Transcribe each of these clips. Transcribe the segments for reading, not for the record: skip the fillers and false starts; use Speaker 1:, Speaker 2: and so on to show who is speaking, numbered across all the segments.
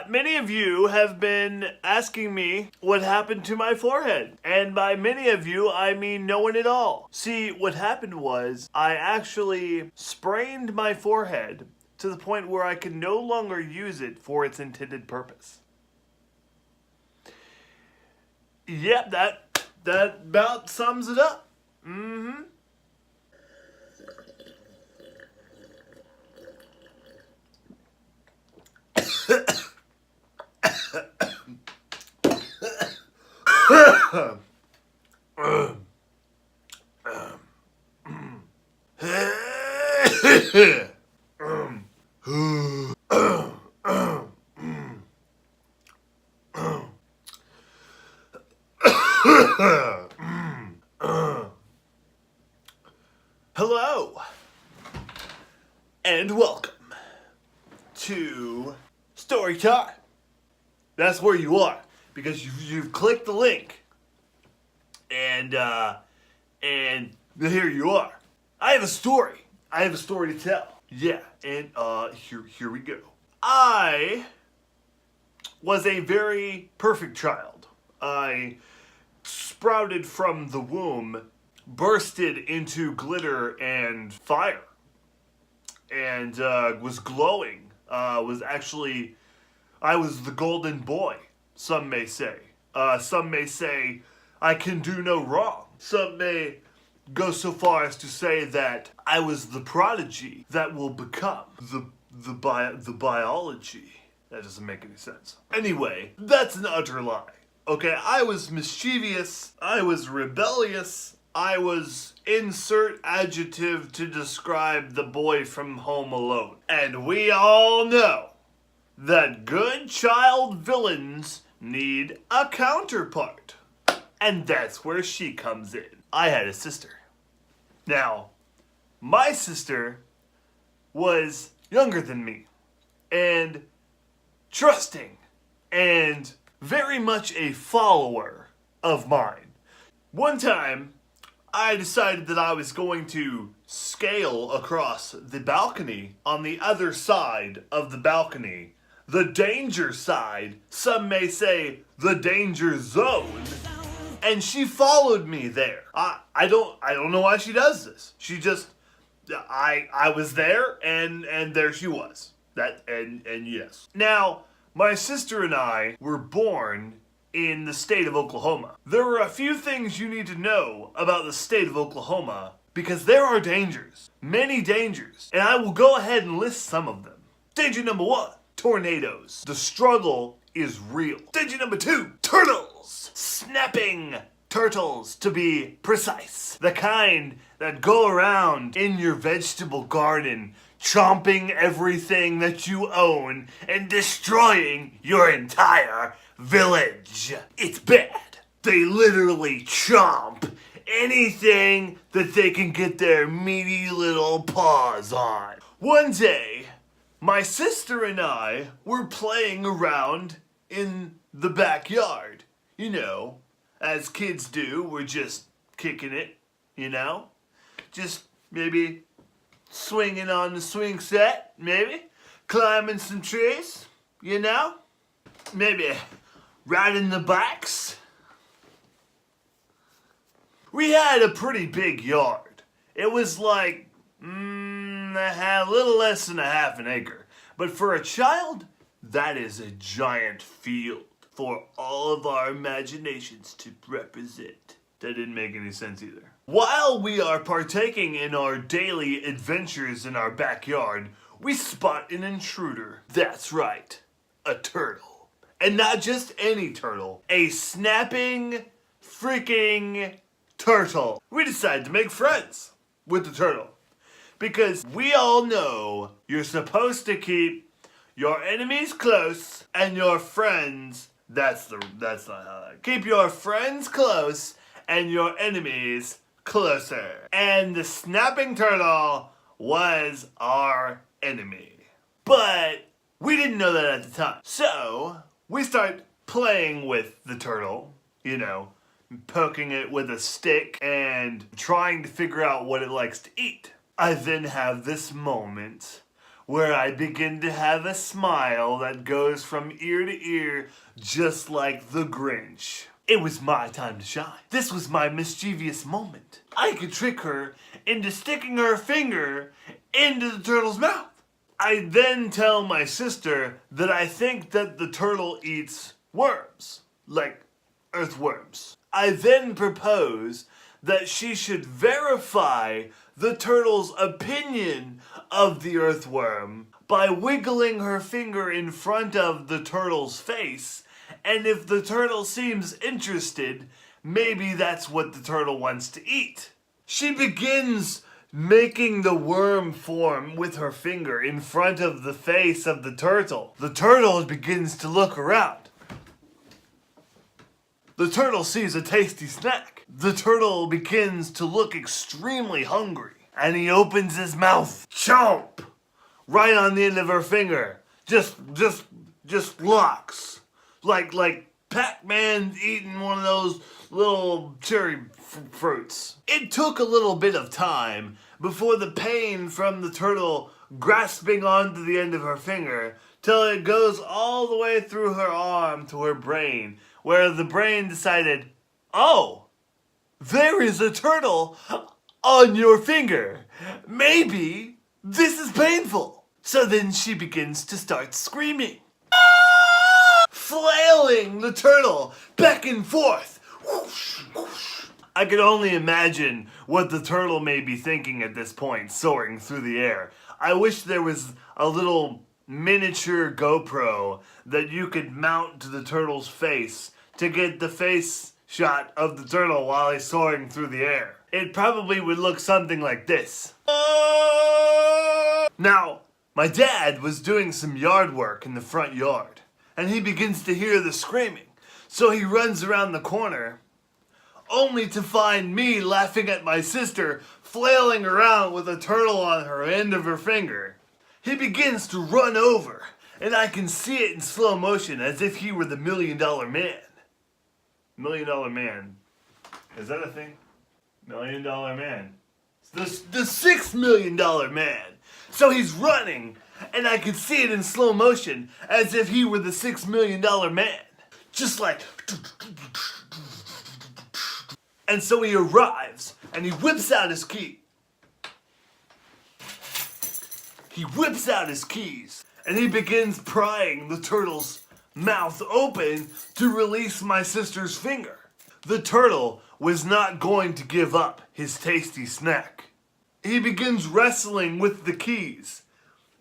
Speaker 1: Many of you have been asking me what happened to my forehead. And by many of you, I mean no one at all. See, what happened was I actually sprained my forehead to the point where I could no longer use it for its intended purpose. Yep, that about sums it up. Mm-hmm. Hello, and welcome to Story Time. That's where you are, because you've clicked the link, and here you are. I have a story. I have a story to tell. Yeah, and here we go. I was a very perfect child. I sprouted from the womb, bursted into glitter and fire, and was glowing. I was the golden boy, some may say. Some may say I can do no wrong. Some may go so far as to say that I was the prodigy that will become the biology. That doesn't make any sense. Anyway, that's an utter lie. Okay, I was mischievous, I was rebellious, I was insert adjective to describe the boy from Home Alone. And we all know that good child villains need a counterpart. And that's where she comes in. I had a sister. Now, my sister was younger than me, and trusting, and very much a follower of mine. One time, I decided that I was going to scale across the balcony on the other side of the balcony, the danger side, some may say the danger zone, and she followed me there. I don't know why she does this. She just, I was there, and there she was. And yes. Now, my sister and I were born in the state of Oklahoma. There are a few things you need to know about the state of Oklahoma because there are dangers, many dangers, and I will go ahead and list some of them. Danger number 1, tornadoes. The struggle is real. Danger number 2, turtles. Snapping turtles, to be precise. The kind that go around in your vegetable garden, chomping everything that you own and destroying your entire village. It's bad. They literally chomp anything that they can get their meaty little paws on. One day, my sister and I were playing around in the backyard. You know, as kids do, we're just kicking it, you know? Just maybe swinging on the swing set, maybe. Climbing some trees, you know? Maybe riding the bikes. We had a pretty big yard. It was like, a little less than a half an acre. But for a child, that is a giant field for all of our imaginations to represent. That didn't make any sense either. While we are partaking in our daily adventures in our backyard, we spot an intruder. That's right, a turtle. And not just any turtle, a snapping freaking turtle. We decided to make friends with the turtle because we all know you're supposed to keep your enemies close and your friends, that's not how that, keep your friends close and your enemies closer. And the snapping turtle was our enemy. But we didn't know that at the time. So we start playing with the turtle, you know, poking it with a stick and trying to figure out what it likes to eat. I then have this moment where I begin to have a smile that goes from ear to ear just like the Grinch. It was my time to shine. This was my mischievous moment. I could trick her into sticking her finger into the turtle's mouth. I then tell my sister that I think that the turtle eats worms, like earthworms. I then propose that she should verify the turtle's opinion of the earthworm by wiggling her finger in front of the turtle's face, and if the turtle seems interested, maybe that's what the turtle wants to eat. She begins making the worm form with her finger in front of the face of the turtle. The turtle begins to look around. The turtle sees a tasty snack. The turtle begins to look extremely hungry, and he opens his mouth. Chomp! Right on the end of her finger. Just locks. Like Pac-Man eating one of those little cherry fruits. It took a little bit of time before the pain from the turtle grasping onto the end of her finger till it goes all the way through her arm to her brain, where the brain decided, oh, there is a turtle on your finger. Maybe this is painful. So then she begins to start screaming, flailing the turtle back and forth. Whoosh, whoosh. I could only imagine what the turtle may be thinking at this point, soaring through the air. I wish there was a little miniature GoPro that you could mount to the turtle's face to get the face shot of the turtle while he's soaring through the air. It probably would look something like this. Now, my dad was doing some yard work in the front yard, and he begins to hear the screaming. So he runs around the corner, only to find me laughing at my sister flailing around with a turtle on her end of her finger. He begins to run over, and I can see it in slow motion as if he were the $1 Million Man. $1 Million Man. Is that a thing? $1 Million Man. The $6 Million Man. So he's running, and I can see it in slow motion as if he were the $6 Million Man. Just like... And so he arrives, and he whips out his key. He whips out his keys, and he begins prying the turtle's mouth open to release my sister's finger. The turtle was not going to give up his tasty snack. He begins wrestling with the keys,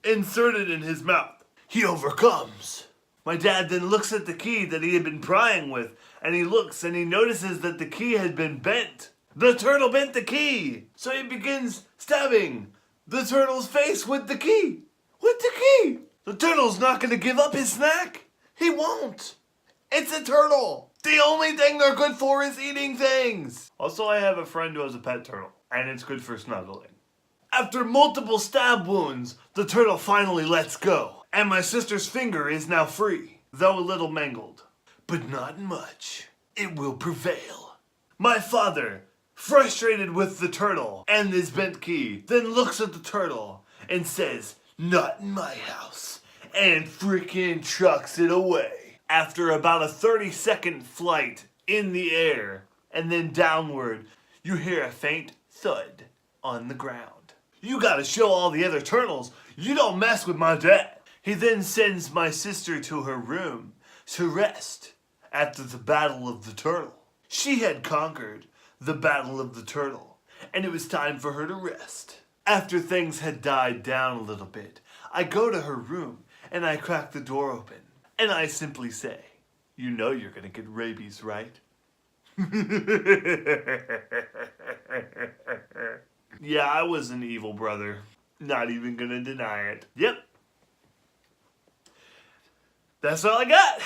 Speaker 1: inserted in his mouth. He overcomes. My dad then looks at the key that he had been prying with, and he looks and he notices that the key had been bent. The turtle bent the key. So he begins stabbing the turtle's face with the key. With the key. The turtle's not going to give up his snack. He won't. It's a turtle. The only thing they're good for is eating things. Also, I have a friend who has a pet turtle, and it's good for snuggling. After multiple stab wounds, the turtle finally lets go, and my sister's finger is now free, though a little mangled. But not much. It will prevail. My father, frustrated with the turtle and his bent key, then looks at the turtle and says, "Not in my house," and freaking chucks it away. After about a 30-second flight in the air and then downward, you hear a faint thud on the ground. You gotta show all the other turtles you don't mess with my dad. He then sends my sister to her room to rest after the Battle of the Turtle. She had conquered the Battle of the Turtle, and it was time for her to rest. After things had died down a little bit, I go to her room and I crack the door open, and I simply say, "You know you're gonna get rabies, right?" Yeah, I was an evil brother. Not even gonna deny it. Yep. That's all I got.